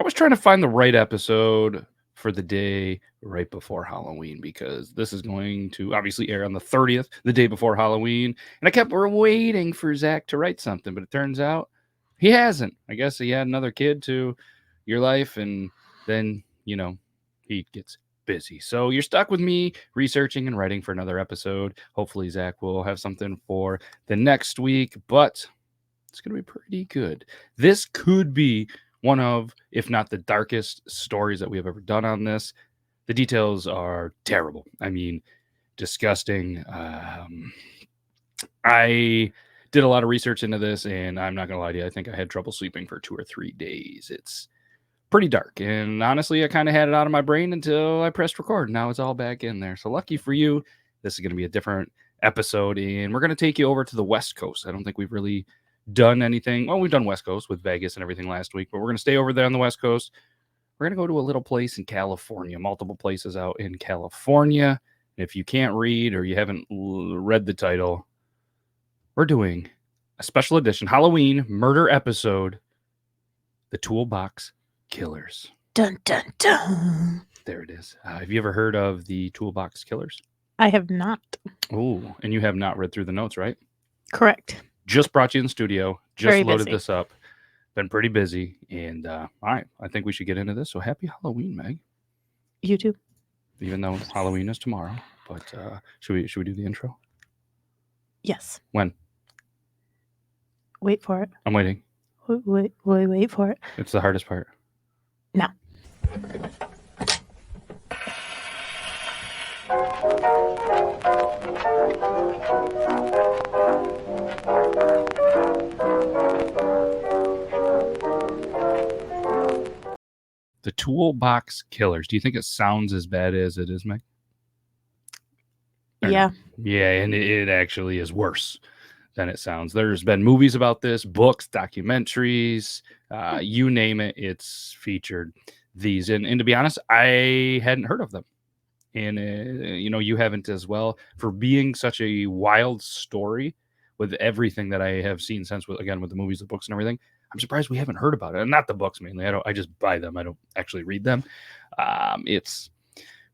was trying to find the right episode for the day right before Halloween, because this is going to obviously air on the 30th, the day before Halloween. And I kept waiting for Zach to write something, but it turns out he hasn't. I guess he had another kid to your life, and then, he gets busy. So you're stuck with me researching and writing for another episode. Hopefully Zach will have something for the next week, but it's going to be pretty good. This could be one of, if not the darkest stories that we have ever done on this. The details are terrible. I mean, disgusting. I did a lot of research into this, and I'm not going to lie to you, I think I had trouble sleeping for 2 or 3 days. It's pretty dark, and honestly, I kind of had it out of my brain until I pressed record. Now it's all back in there. So lucky for you, this is going to be a different episode, and we're going to take you over to the West Coast. I don't think we've really done anything. Well, we've done West Coast with Vegas and everything last week, but we're going to stay over there on the West Coast. We're going to go to a little place in California, multiple places out in California. If you can't read or you haven't read the title, we're doing a special edition Halloween murder episode, The Toolbox Killers. Dun, dun, dun. There it is. Have you ever heard of the Toolbox Killers? I have not. Oh, and you have not read through the notes, right? Correct. Just brought you in the studio. Just Very loaded busy. this up. Been pretty busy. And all right, I think we should get into this. So happy Halloween, Meg. You too. Even though Halloween is tomorrow. But should we do the intro? Yes. When? Wait for it. I'm waiting. Wait for it. It's the hardest part. Now. The Toolbox Killers. Do you think it sounds as bad as it is, Meg? Yeah. Yeah, and it actually is worse than it sounds. There's been movies about this, books, documentaries, you name it, it's featured these. And to be honest, I hadn't heard of them. And, you haven't as well. For being such a wild story with everything that I have seen since, again, with the movies, the books, and everything, I'm surprised we haven't heard about it. And not the books mainly. I just buy them. I don't actually read them. It's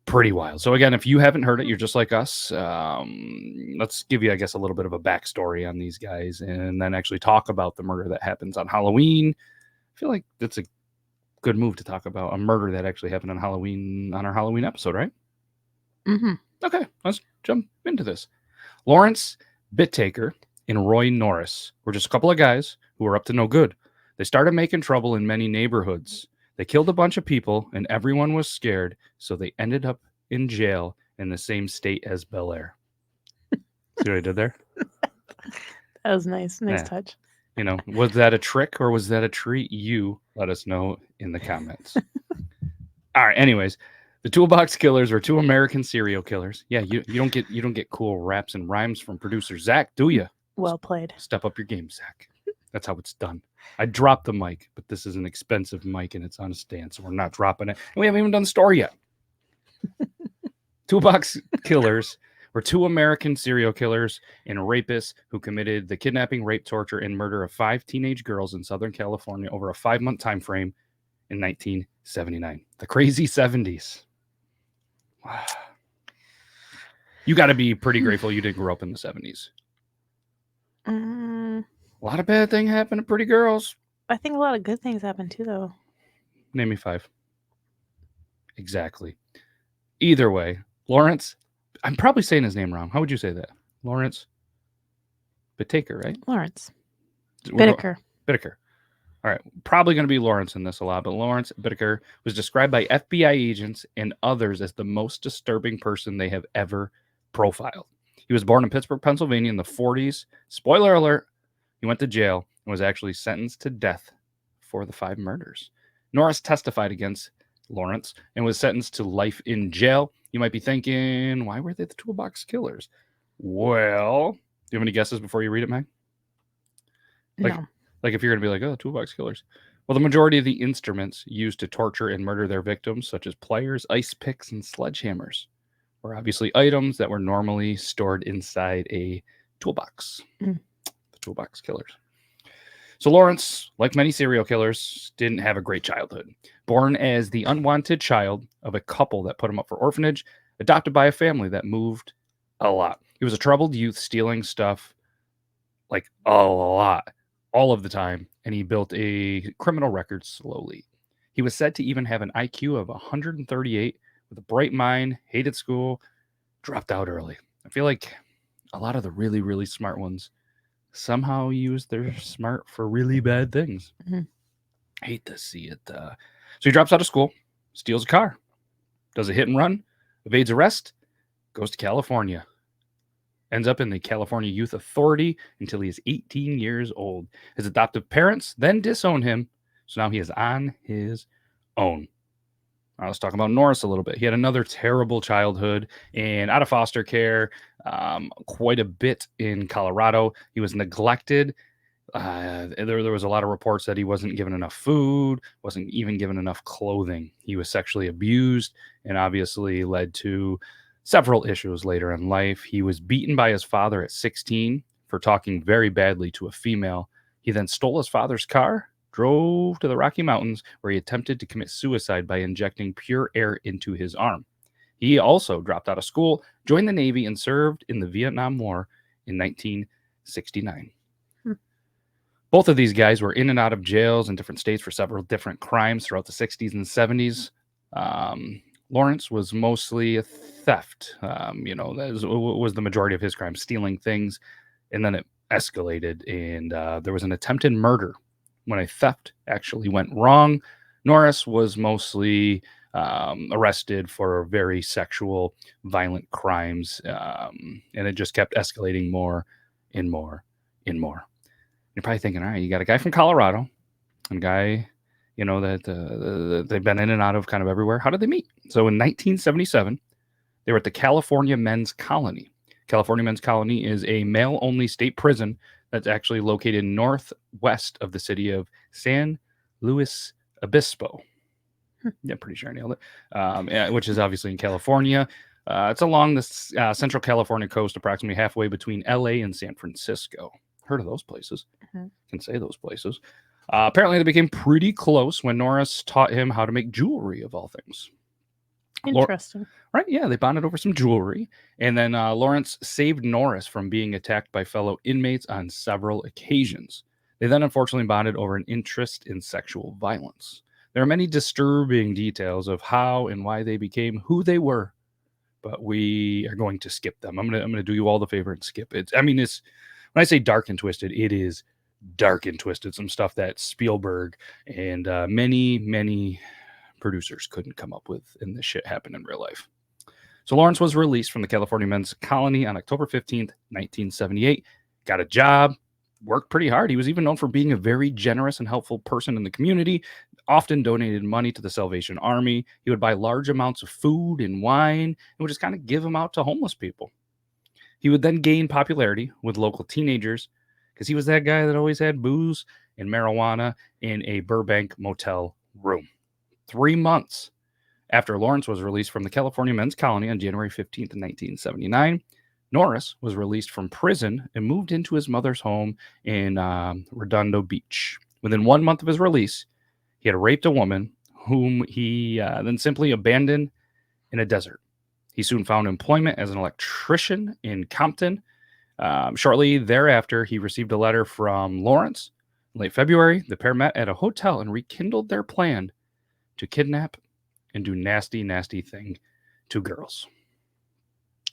pretty wild. So again, if you haven't heard it, you're just like us. Let's give you, I guess, a little bit of a backstory on these guys, and then actually talk about the murder that happens on Halloween. I feel like that's a good move to talk about a murder that actually happened on Halloween, on our Halloween episode, right? Mm-hmm. Okay, let's jump into this. Lawrence Bittaker and Roy Norris were just a couple of guys who were up to no good. They started making trouble in many neighborhoods. They killed a bunch of people, and everyone was scared, so they ended up in jail in the same state as Bel Air. See what I did there? That was nice. Nice touch. Was that a trick or was that a treat? You let us know in the comments. All right, anyways, the Toolbox Killers were 2 American serial killers. Yeah, you don't get cool raps and rhymes from producer Zach, do you? Well played. Step up your game, Zach. That's how it's done. I dropped the mic, but this is an expensive mic and it's on a stand, so we're not dropping it. And we haven't even done the story yet. Toolbox Killers were 2 American serial killers and rapists who committed the kidnapping, rape, torture, and murder of 5 teenage girls in Southern California over a 5-month time frame in 1979. The crazy 70s. Wow. You got to be pretty grateful you didn't grow up in the 70s. A lot of bad things happen to pretty girls. I think a lot of good things happen too, though. Name me 5. Exactly. Either way, Lawrence, I'm probably saying his name wrong. How would you say that? Lawrence Bittaker, right? Lawrence Bittaker. All right. Probably going to be Lawrence in this a lot, but Lawrence Bittaker was described by FBI agents and others as the most disturbing person they have ever profiled. He was born in Pittsburgh, Pennsylvania in the 40s. Spoiler alert, he went to jail and was actually sentenced to death for the 5 murders. Norris testified against Lawrence and was sentenced to life in jail. You might be thinking, why were they the Toolbox Killers? Well, do you have any guesses before you read it, Meg? No. Like if you're going to be like, oh, Toolbox Killers. Well, the majority of the instruments used to torture and murder their victims, such as pliers, ice picks, and sledgehammers, were obviously items that were normally stored inside a toolbox. The Toolbox Killers. So Lawrence, like many serial killers, didn't have a great childhood. Born as the unwanted child of a couple that put him up for orphanage, adopted by a family that moved a lot. He was a troubled youth, stealing stuff like a lot, all of the time, and he built a criminal record slowly. He was said to even have an IQ of 138, with a bright mind, hated school, dropped out early. I feel like a lot of the really, really smart ones somehow use their smart for really bad things. Mhm. Hate to see it. So he drops out of school, steals a car, does a hit and run, evades arrest, goes to California, ends up in the California Youth Authority until he is 18 years old. His adoptive parents then disown him, so now he is on his own. Now let's talk about Norris a little bit. He had another terrible childhood and out of foster care, quite a bit in Colorado. He was neglected. There was a lot of reports that he wasn't given enough food, wasn't even given enough clothing. He was sexually abused and obviously led to several issues later in life. He was beaten by his father at 16 for talking very badly to a female. He then stole his father's car, drove to the Rocky Mountains, where he attempted to commit suicide by injecting pure air into his arm. He also dropped out of school, joined the Navy, and served in the Vietnam War in 1969. Both of these guys were in and out of jails in different states for several different crimes throughout the 60s and 70s. Lawrence was mostly a theft. That was the majority of his crimes, stealing things. And then it escalated, and there was an attempted murder when a theft actually went wrong. Norris was mostly arrested for very sexual, violent crimes, and it just kept escalating more and more and more. You're probably thinking, all right, you got a guy from Colorado, and a guy, that they've been in and out of kind of everywhere. How did they meet? So in 1977, they were at the California Men's Colony. California Men's Colony is a male-only state prison that's actually located northwest of the city of San Luis Obispo. Yeah, pretty sure I nailed it. Which is obviously in California. It's along the Central California coast, approximately halfway between LA and San Francisco. Heard of those places. Can say those places. Apparently, they became pretty close when Norris taught him how to make jewelry, of all things. Interesting. Right? Yeah, they bonded over some jewelry. And then Lawrence saved Norris from being attacked by fellow inmates on several occasions. They then unfortunately bonded over an interest in sexual violence. There are many disturbing details of how and why they became who they were, but we are going to skip them. I'm gonna do you all the favor and skip it. I mean, it's when I say dark and twisted, it is dark and twisted. Some stuff that Spielberg and many producers couldn't come up with, and this shit happened in real life. So Lawrence was released from the California Men's Colony on October 15th, 1978. Got a job, worked pretty hard. He was even known for being a very generous and helpful person in the community, often donated money to the Salvation Army. He would buy large amounts of food and wine and would just kind of give them out to homeless people. He would then gain popularity with local teenagers because he was that guy that always had booze and marijuana in a Burbank motel room. 3 months after Lawrence was released from the California Men's Colony on January 15th, 1979, Norris was released from prison and moved into his mother's home in Redondo Beach. Within 1 month of his release, he had raped a woman whom he then simply abandoned in a desert. He soon found employment as an electrician in Compton. Shortly thereafter, he received a letter from Lawrence. In late February, the pair met at a hotel and rekindled their plan to kidnap and do nasty thing to girls.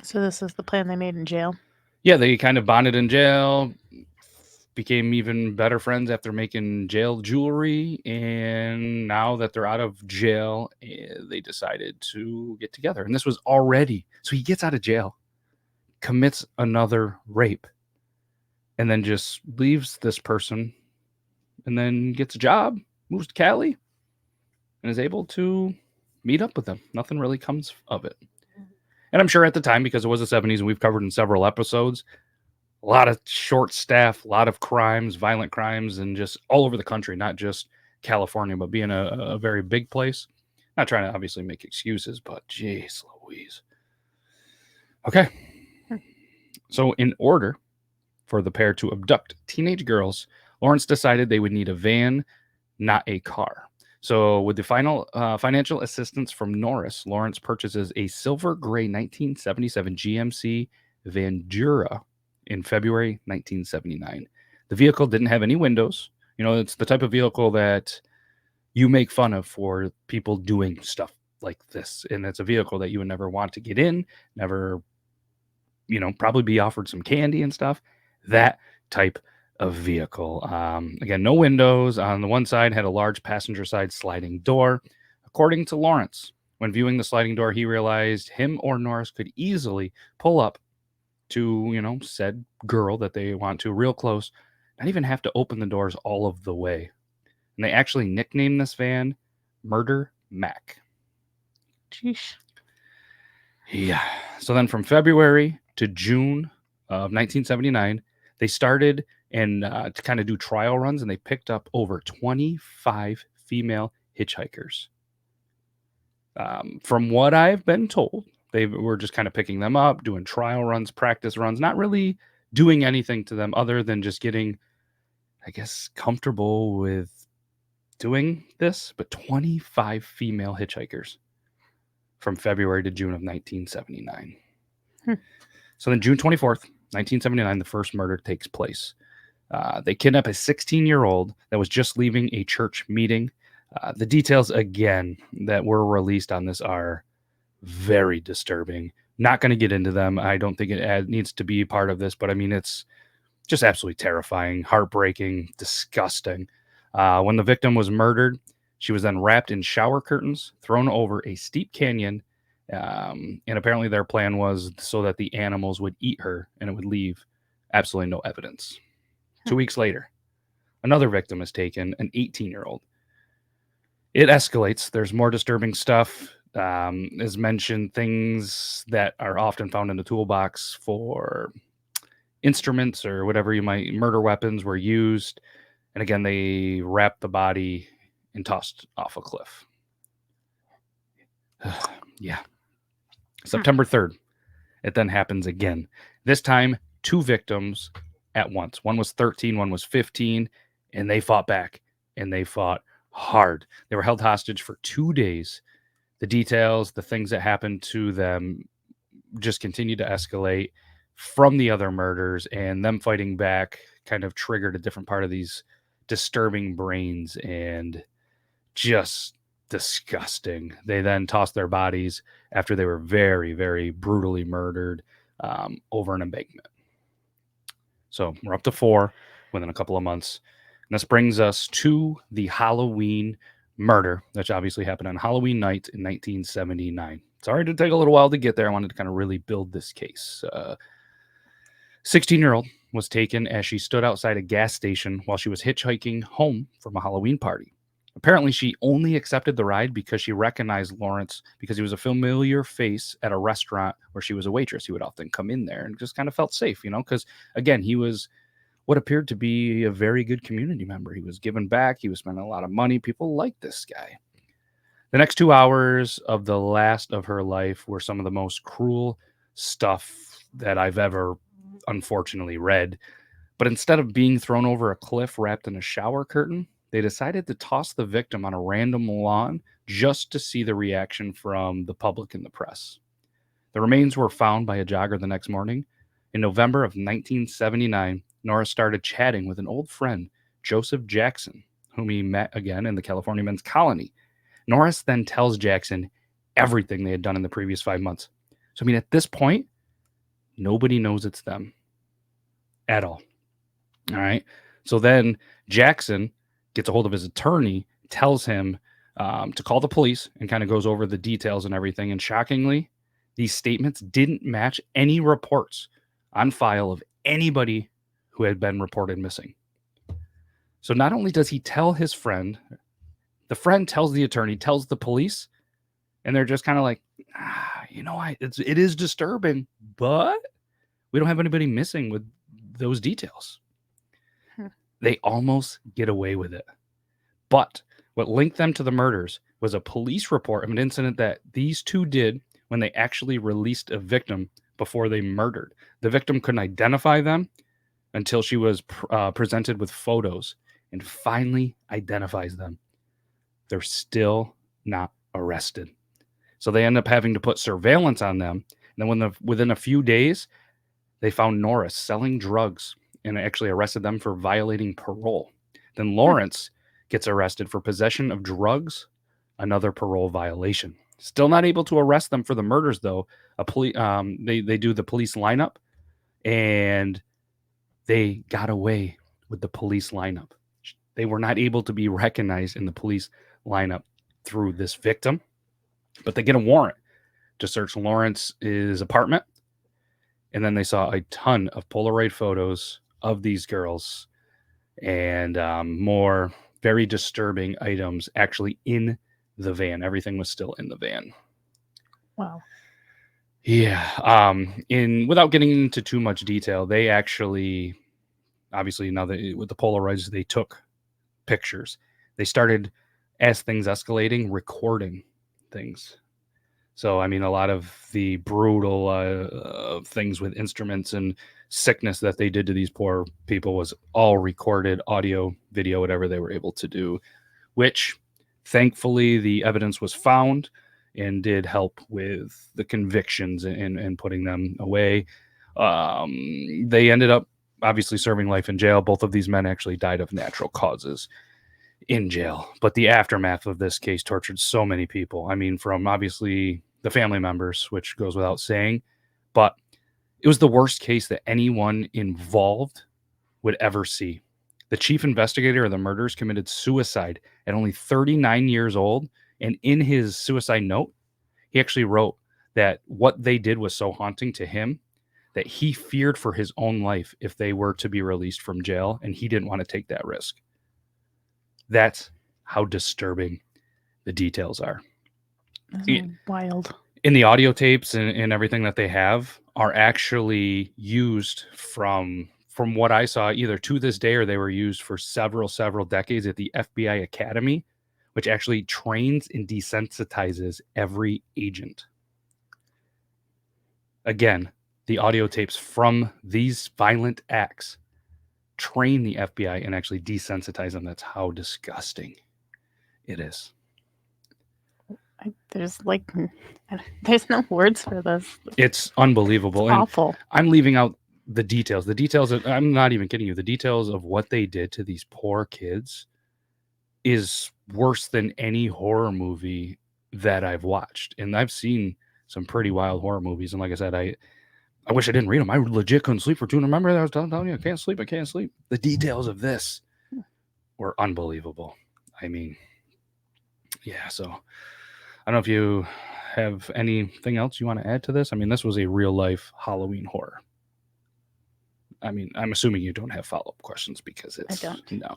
So this is the plan they made in jail? Yeah, they kind of bonded in jail, became even better friends after making jail jewelry, and now that they're out of jail, they decided to get together. And this was already, so he gets out of jail, commits another rape, and then just leaves this person, and then gets a job, moves to Cali, and is able to meet up with them. Nothing really comes of it. And I'm sure at the time, because it was the 70s and we've covered in several episodes, a lot of short staff, a lot of crimes, violent crimes, and just all over the country, not just California, but being a very big place. Not trying to obviously make excuses, but geez Louise. Okay. So in order for the pair to abduct teenage girls, Lawrence decided they would need a van, not a car. So, with the final financial assistance from Norris, Lawrence purchases a silver gray 1977 GMC Vandura in February 1979. The vehicle didn't have any windows. It's the type of vehicle that you make fun of for people doing stuff like this. And it's a vehicle that you would never want to get in, never, probably be offered some candy and stuff. That type of vehicle. Again, no windows. On the one side had a large passenger side sliding door. According to Lawrence, when viewing the sliding door, he realized him or Norris could easily pull up to, said girl that they want to real close, not even have to open the doors all of the way. And they actually nicknamed this van Murder Mac. Jeez. Yeah. So then from February to June of 1979, they started and to kind of do trial runs, and they picked up over 25 female hitchhikers. From what I've been told, they were just kind of picking them up, doing trial runs, practice runs, not really doing anything to them other than just getting, I guess, comfortable with doing this. But 25 female hitchhikers from February to June of 1979. So then June 24th, 1979, the first murder takes place. They kidnap a 16-year-old that was just leaving a church meeting. The details, again, that were released on this are very disturbing. Not going to get into them. I don't think it needs to be part of this, but I mean, it's just absolutely terrifying, heartbreaking, disgusting. When the victim was murdered, she was then wrapped in shower curtains, thrown over a steep canyon, and apparently their plan was so that the animals would eat her and it would leave absolutely no evidence. 2 weeks later, another victim is taken, an 18-year-old. It escalates. There's more disturbing stuff. As mentioned, things that are often found in the toolbox for instruments or whatever murder weapons were used. And again, they wrapped the body and tossed off a cliff. Yeah. September 3rd, it then happens again. This time, 2 victims at once. One was 13, one was 15, and they fought back, and they fought hard. They were held hostage for 2 days. The details, the things that happened to them just continued to escalate from the other murders, and them fighting back kind of triggered a different part of these disturbing brains, and just disgusting. They then tossed their bodies after they were very, very brutally murdered over an embankment. So we're up to 4 within a couple of months. And this brings us to the Halloween murder, which obviously happened on Halloween night in 1979. Sorry to take a little while to get there. I wanted to kind of really build this case. 16-year-old was taken as she stood outside a gas station while she was hitchhiking home from a Halloween party. Apparently, she only accepted the ride because she recognized Lawrence because he was a familiar face at a restaurant where she was a waitress. He would often come in there and just kind of felt safe, because, again, he was what appeared to be a very good community member. He was giving back. He was spending a lot of money. People liked this guy. The next 2 hours of the last of her life were some of the most cruel stuff that I've ever, unfortunately, read. But instead of being thrown over a cliff wrapped in a shower curtain, they decided to toss the victim on a random lawn just to see the reaction from the public and the press. The remains were found by a jogger the next morning. In November of 1979, Norris started chatting with an old friend, Joseph Jackson, whom he met again in the California men's colony. Norris then tells Jackson everything they had done in the previous 5 months. So, at this point, nobody knows it's them at all. All right. So then Jackson gets a hold of his attorney, tells him to call the police, and kind of goes over the details and everything. And shockingly, these statements didn't match any reports on file of anybody who had been reported missing. So not only does he tell his friend, the friend tells the attorney, tells the police, and they're just kind of like, it is disturbing, but we don't have anybody missing with those details. They almost get away with it. But what linked them to the murders was a police report of an incident that these 2 did when they actually released a victim before they murdered. The victim couldn't identify them, until she was presented with photos and finally identifies them. They're still not arrested. So they end up having to put surveillance on them. And then within a few days, they found Norris selling drugs and actually arrested them for violating parole. Then Lawrence gets arrested for possession of drugs, another parole violation. Still not able to arrest them for the murders, though. They do the police lineup, and they got away with the police lineup. They were not able to be recognized in the police lineup through this victim, but they get a warrant to search Lawrence's apartment. And then they saw a ton of Polaroid photos of these girls and more very disturbing items actually in the van. Everything was still in the van. Wow. Yeah. Without getting into too much detail, they actually, obviously now that with the Polaroids, they took pictures. They started, as things escalating, recording things. So, I mean, a lot of the brutal things with instruments and sickness that they did to these poor people was all recorded, audio, video, whatever they were able to do, which thankfully the evidence was found and did help with the convictions and putting them away. They ended up obviously serving life in jail. Both of these men actually died of natural causes in jail. But the aftermath of this case tortured so many people. I mean, from obviously the family members, which goes without saying, but it was the worst case that anyone involved would ever see. The chief investigator of the murders committed suicide at only 39 years old. And in his suicide note, he actually wrote that what they did was so haunting to him that he feared for his own life if they were to be released from jail, and he didn't want to take that risk. That's how disturbing the details are. Wild. In the audio tapes and everything that they have are actually used from what I saw, either to this day or they were used for several decades at the FBI Academy, which actually trains and desensitizes every agent. Again, the audio tapes from these violent acts train the FBI and actually desensitize them. That's how disgusting it is. There's no words for this. It's unbelievable. It's awful. I'm leaving out the details. The details, I'm not even kidding you. The details of what they did to these poor kids is worse than any horror movie that I've watched. And I've seen some pretty wild horror movies. And like I said, I wish I didn't read them. I legit couldn't sleep for 2. Remember that I was telling you, I can't sleep. The details of this were unbelievable. I mean, yeah, so I don't know if you have anything else you want to add to this. I mean, this was a real life Halloween horror. I mean, I'm assuming you don't have follow-up questions because it's... I don't. No.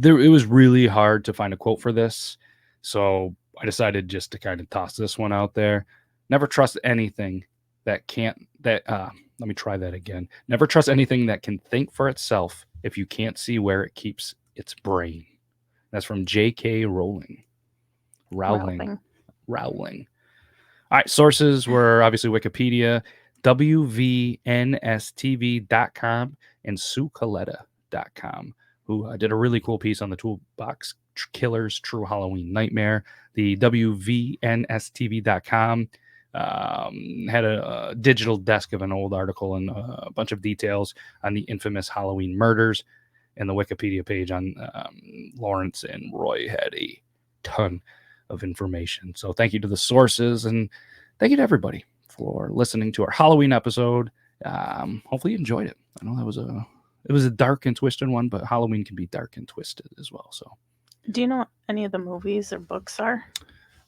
It was really hard to find a quote for this. So I decided just to kind of toss this one out there. Never trust anything let me try that again. Never trust anything that can think for itself if you can't see where it keeps its brain. That's from J.K. Rowling. All right, sources were obviously Wikipedia, WVNSTV.com, and SueColetta.com, who did a really cool piece on the Toolbox Killer's True Halloween Nightmare. The WVNSTV.com had a digital desk of an old article and a bunch of details on the infamous Halloween murders, and the Wikipedia page on Lawrence and Roy had a ton of information. So thank you to the sources, and thank you to everybody for listening to our Halloween episode. Hopefully you enjoyed it. I know it was a dark and twisted one, but Halloween can be dark and twisted as well. So, do you know what any of the movies or books are?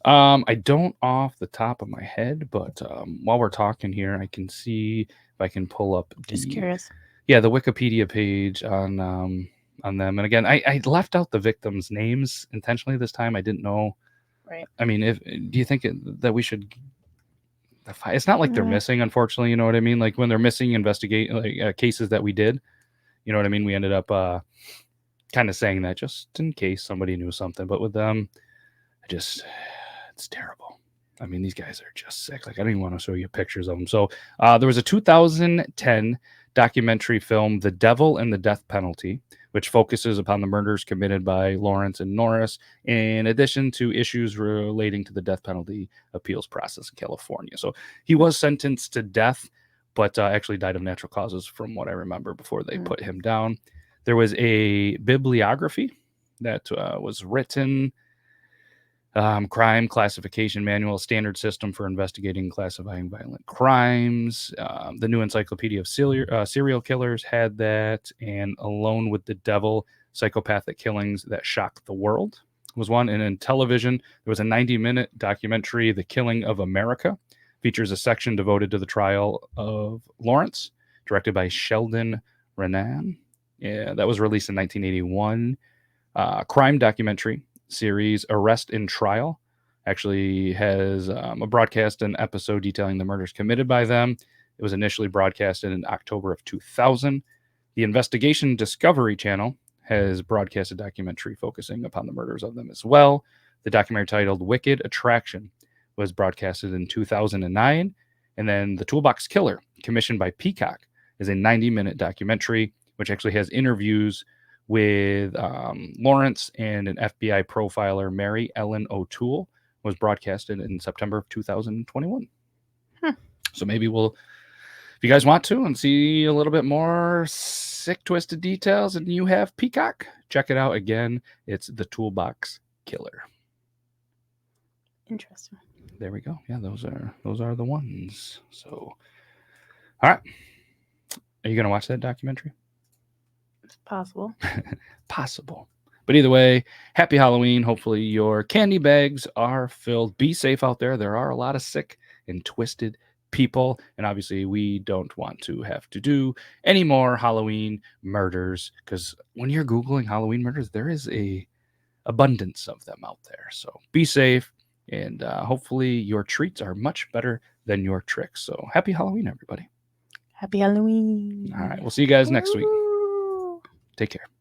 I don't off the top of my head, but while we're talking here, I can see if I can pull up. Just curious. Yeah, the Wikipedia page on them. And again, I left out the victims' names intentionally this time. I didn't know. Right. I mean, do you think that we should? It's not like they're missing, unfortunately. You know what I mean? Like when they're missing, investigate cases that we did. You know what I mean? We ended up kind of saying that just in case somebody knew something. But with them, it's terrible. I mean, these guys are just sick. Like I don't even want to show you pictures of them. So there was a 2010 documentary film The Devil and the Death Penalty, which focuses upon the murders committed by Lawrence and Norris, in addition to issues relating to the death penalty appeals process in California. So he was sentenced to death, but actually died of natural causes from what I remember before they put him down. There was a bibliography that was written, crime classification manual, standard system for investigating and classifying violent crimes. The new encyclopedia of serial killers had that, and Alone with the Devil, psychopathic killings that shocked the world was one. And in television, there was a 90-minute documentary, The Killing of America, features a section devoted to the trial of Lawrence, directed by Sheldon Renan. Yeah, that was released in 1981. Crime documentary series Arrest and Trial actually has a broadcast and episode detailing the murders committed by them. It was initially broadcasted in October of 2000. The Investigation Discovery Channel has broadcast a documentary focusing upon the murders of them as well. The documentary titled Wicked Attraction was broadcasted in 2009. And then The Toolbox Killer, commissioned by Peacock, is a 90-minute documentary which actually has interviews with Lawrence and an FBI profiler, Mary Ellen O'Toole, was broadcasted in September of 2021. So maybe we'll, if you guys want to and see a little bit more sick, twisted details and you have Peacock, check it out. Again, it's The Toolbox Killer. Interesting. There we go. Yeah, those are the ones. So, all right. Are you going to watch that documentary? It's possible. Possible. But either way, happy Halloween. Hopefully your candy bags are filled. Be safe out there. There are a lot of sick and twisted people. And obviously we don't want to have to do any more Halloween murders, because when you're Googling Halloween murders, there is a abundance of them out there. So be safe, and hopefully your treats are much better than your tricks. So happy Halloween, everybody. Happy Halloween. All right. We'll see you guys next week. Take care.